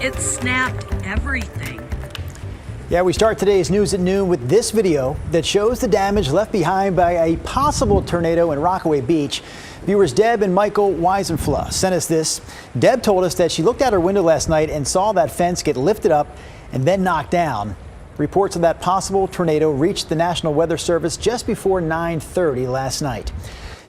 It snapped everything. Yeah, we start today's news at noon with this video that shows the damage left behind by a possible tornado in Rockaway Beach. Viewers Deb and Michael Weisenfluh sent us this. Deb told us that she looked out her window last night and saw that fence get lifted up and then knocked down. Reports of that possible tornado reached the National Weather Service just before 9:30 last night.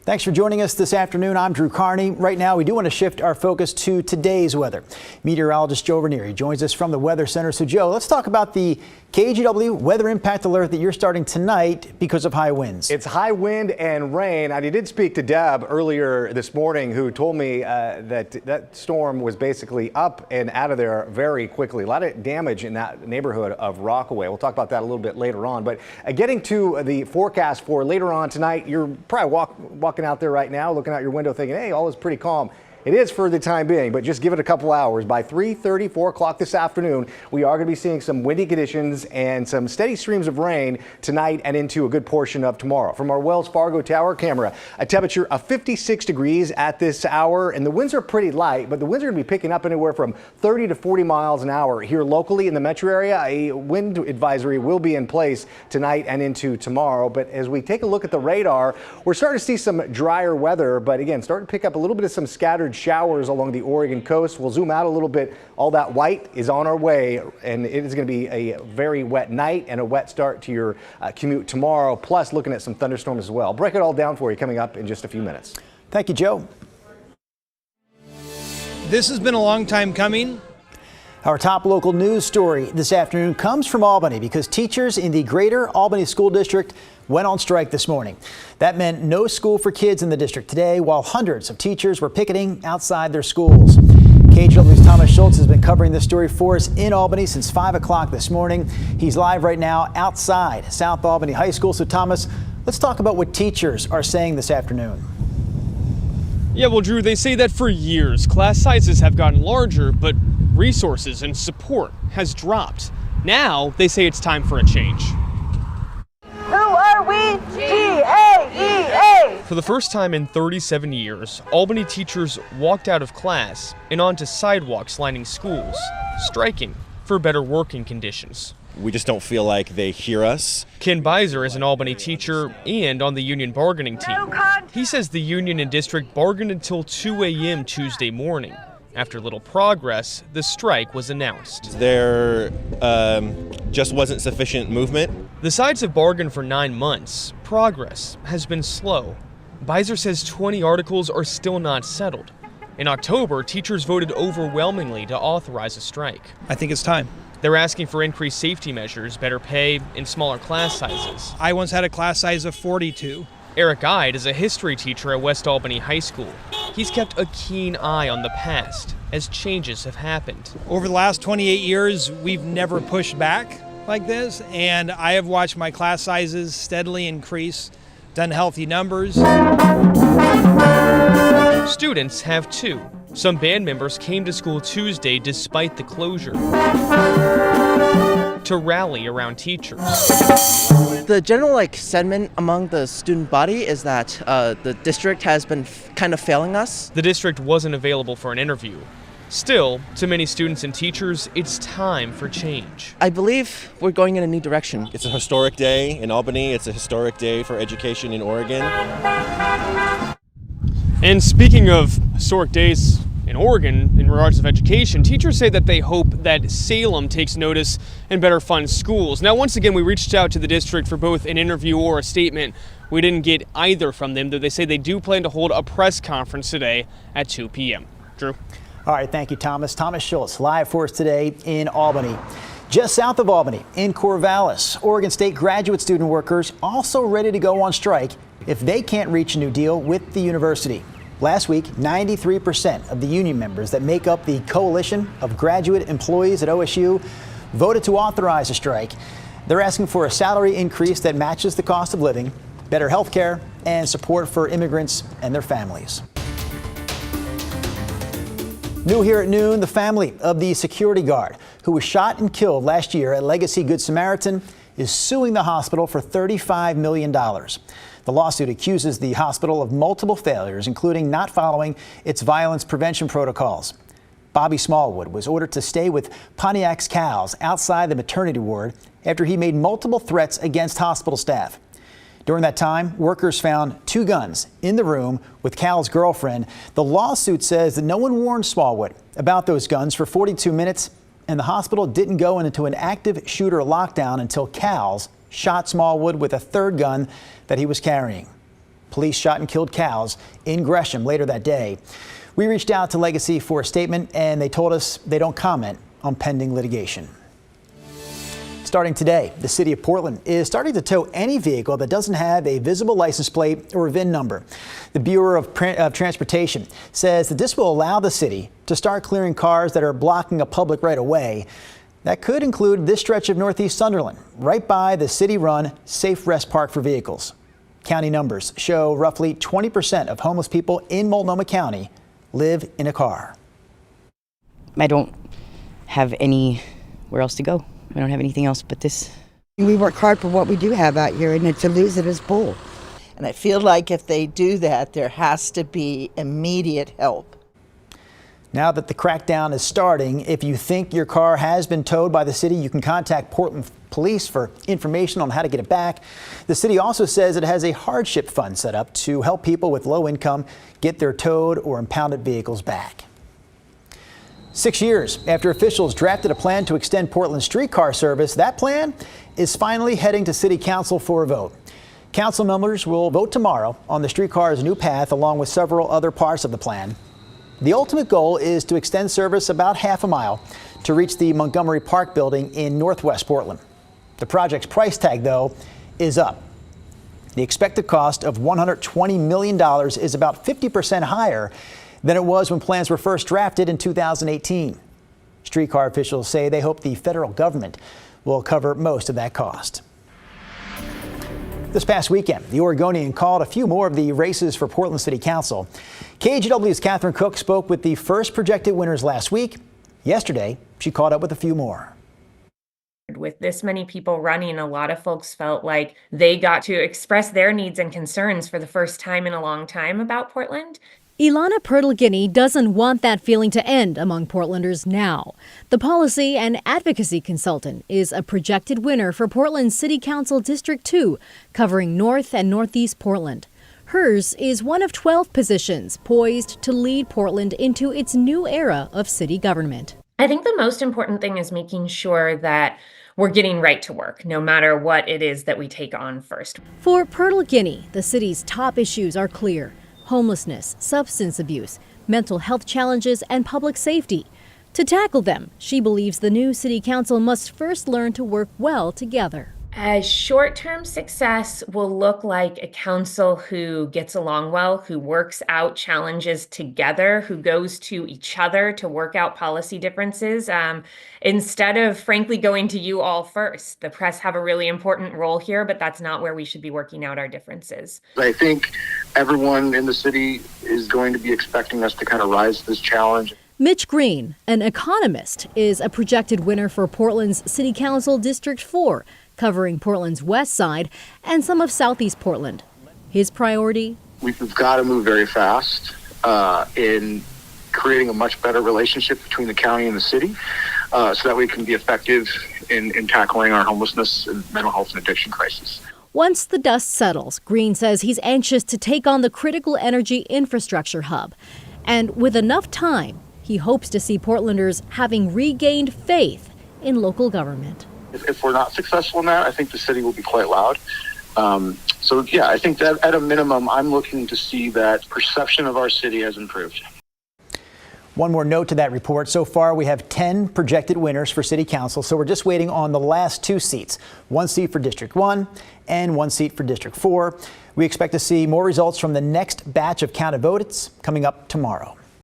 Thanks for joining us this afternoon. I'm Drew Carney. Right now, we do want to shift our focus to today's weather. Meteorologist Joe Ranieri joins us from the Weather Center. So, Joe, let's talk about the KGW weather impact alert that you're starting tonight because of high winds. It's high wind and rain. I did speak to Deb earlier this morning, who told me that storm was basically up and out of there very quickly. A lot of damage in that neighborhood of Rockaway. We'll talk about that a little bit later on. But getting to the forecast for later on tonight, you're probably walking out there right now, looking out your window thinking, hey, all is pretty calm. It is for the time being, but just give it a couple hours. By 3:30, 4 o'clock this afternoon, we are going to be seeing some windy conditions and some steady streams of rain tonight and into a good portion of tomorrow. From our Wells Fargo Tower camera, a temperature of 56 degrees at this hour, and the winds are pretty light, but the winds are going to be picking up anywhere from 30 to 40 miles an hour. Here locally in the metro area, a wind advisory will be in place tonight and into tomorrow. But as we take a look at the radar, we're starting to see some drier weather, but again, starting to pick up a little bit of some scattered showers along the Oregon coast. We'll zoom out a little bit. All that white is on our way, and it is going to be a very wet night and a wet start to your commute tomorrow, plus looking at some thunderstorms as well. Break it all down for you coming up in just a few minutes. Thank you, Joe. This has been a long time coming. Our top local news story this afternoon comes from Albany because teachers in the Greater Albany School District went on strike this morning. That meant no school for kids in the district today, while hundreds of teachers were picketing outside their schools. KGW's Thomas Schultz has been covering this story for us in Albany since 5 o'clock this morning. He's live right now outside South Albany High School. So, Thomas, let's talk about what teachers are saying this afternoon. Yeah, well, Drew, they say that for years, class sizes have gotten larger, but resources and support has dropped. Now, they say it's time for a change. Who are we? GAEA! For the first time in 37 years, Albany teachers walked out of class and onto sidewalks lining schools, striking for better working conditions. We just don't feel like they hear us. Ken Beiser is an Albany teacher and on the union bargaining team. He says the union and district bargained until 2 a.m. Tuesday morning. After little progress, the strike was announced. There just wasn't sufficient movement. The sides have bargained for 9 months. Progress has been slow. Beiser says 20 articles are still not settled. In October, teachers voted overwhelmingly to authorize a strike. I think it's time. They're asking for increased safety measures, better pay, and smaller class sizes. I once had a class size of 42. Eric Ide is a history teacher at West Albany High School. He's kept a keen eye on the past as changes have happened. Over the last 28 years, we've never pushed back like this, and I have watched my class sizes steadily increase, done healthy numbers. Students have too. Some band members came to school Tuesday despite the closure to rally around teachers. The general sentiment among the student body is that the district has been kind of failing us. The district wasn't available for an interview. Still, to many students and teachers, it's time for change. I believe we're going in a new direction. It's a historic day in Albany. It's a historic day for education in Oregon. And speaking of historic days in Oregon in regards of education, teachers say that they hope that Salem takes notice and better funds schools. Now, once again, we reached out to the district for both an interview or a statement. We didn't get either from them, though they say they do plan to hold a press conference today at 2 p.m. Drew? All right, thank you, Thomas. Thomas Schultz, live for us today in Albany. Just south of Albany, in Corvallis, Oregon State graduate student workers also ready to go on strike if they can't reach a new deal with the university. Last week, 93% of the union members that make up the coalition of graduate employees at OSU voted to authorize a strike. They're asking for a salary increase that matches the cost of living, better health care, and support for immigrants and their families. New here at noon, the family of the security guard who was shot and killed last year at Legacy Good Samaritan is suing the hospital for $35 million. The lawsuit accuses the hospital of multiple failures, including not following its violence prevention protocols. Bobby Smallwood was ordered to stay with Pontiac's cows outside the maternity ward after he made multiple threats against hospital staff. During that time, workers found 2 guns in the room with Cal's girlfriend. The lawsuit says that no one warned Smallwood about those guns for 42 minutes, and the hospital didn't go into an active shooter lockdown until Cal's shot Smallwood with a 3rd gun that he was carrying. Police shot and killed Cal's in Gresham later that day. We reached out to Legacy for a statement, and they told us they don't comment on pending litigation. Starting today, the city of Portland is starting to tow any vehicle that doesn't have a visible license plate or VIN number. The Bureau of Transportation says that this will allow the city to start clearing cars that are blocking a public right-of-way. That could include this stretch of Northeast Sunderland, right by the city-run Safe Rest Park for vehicles. County numbers show roughly 20% of homeless people in Multnomah County live in a car. I don't have anywhere else to go. I don't have anything else but this. We work hard for what we do have out here, and to lose it is bull. And I feel like if they do that, there has to be immediate help. Now that the crackdown is starting, if you think your car has been towed by the city, you can contact Portland Police for information on how to get it back. The city also says it has a hardship fund set up to help people with low income get their towed or impounded vehicles back. 6 years after officials drafted a plan to extend Portland's streetcar service, that plan is finally heading to City Council for a vote. Council members will vote tomorrow on the streetcar's new path along with several other parts of the plan. The ultimate goal is to extend service about half a mile to reach the Montgomery Park building in northwest Portland. The project's price tag, though, is up. The expected cost of $120 million is about 50% higher than it was when plans were first drafted in 2018. Streetcar officials say they hope the federal government will cover most of that cost. This past weekend, the Oregonian called a few more of the races for Portland City Council. KGW's Catherine Cook spoke with the first projected winners last week. Yesterday, she caught up with a few more. With this many people running, a lot of folks felt like they got to express their needs and concerns for the first time in a long time about Portland. Ilana Pertl-Guinea doesn't want that feeling to end among Portlanders now. The policy and advocacy consultant is a projected winner for Portland City Council District 2, covering North and Northeast Portland. Hers is one of 12 positions poised to lead Portland into its new era of city government. I think the most important thing is making sure that we're getting right to work, no matter what it is that we take on first. For Pertl-Guinea, the city's top issues are clear: homelessness, substance abuse, mental health challenges, and public safety. To tackle them, she believes the new city council must first learn to work well together. A short-term success will look like a council who gets along well, who works out challenges together, who goes to each other to work out policy differences, instead of, frankly, going to you all first. The press have a really important role here, but that's not where we should be working out our differences. I think everyone in the city is going to be expecting us to kind of rise to this challenge. Mitch Green, an economist, is a projected winner for Portland's City Council District 4, covering Portland's west side and some of southeast Portland. His priority? We've got to move very fast in creating a much better relationship between the county and the city so that we can be effective in tackling our homelessness and mental health and addiction crisis. Once the dust settles, Green says he's anxious to take on the critical energy infrastructure hub. And with enough time, he hopes to see Portlanders having regained faith in local government. If we're not successful in that, I think the city will be quite loud. So yeah, I think that at a minimum, I'm looking to see that perception of our city has improved. One more note to that report. So far, we have 10 projected winners for City Council, so we're just waiting on the last 2 seats. 1 seat for District 1 and 1 seat for District 4. We expect to see more results from the next batch of counted votes coming up tomorrow.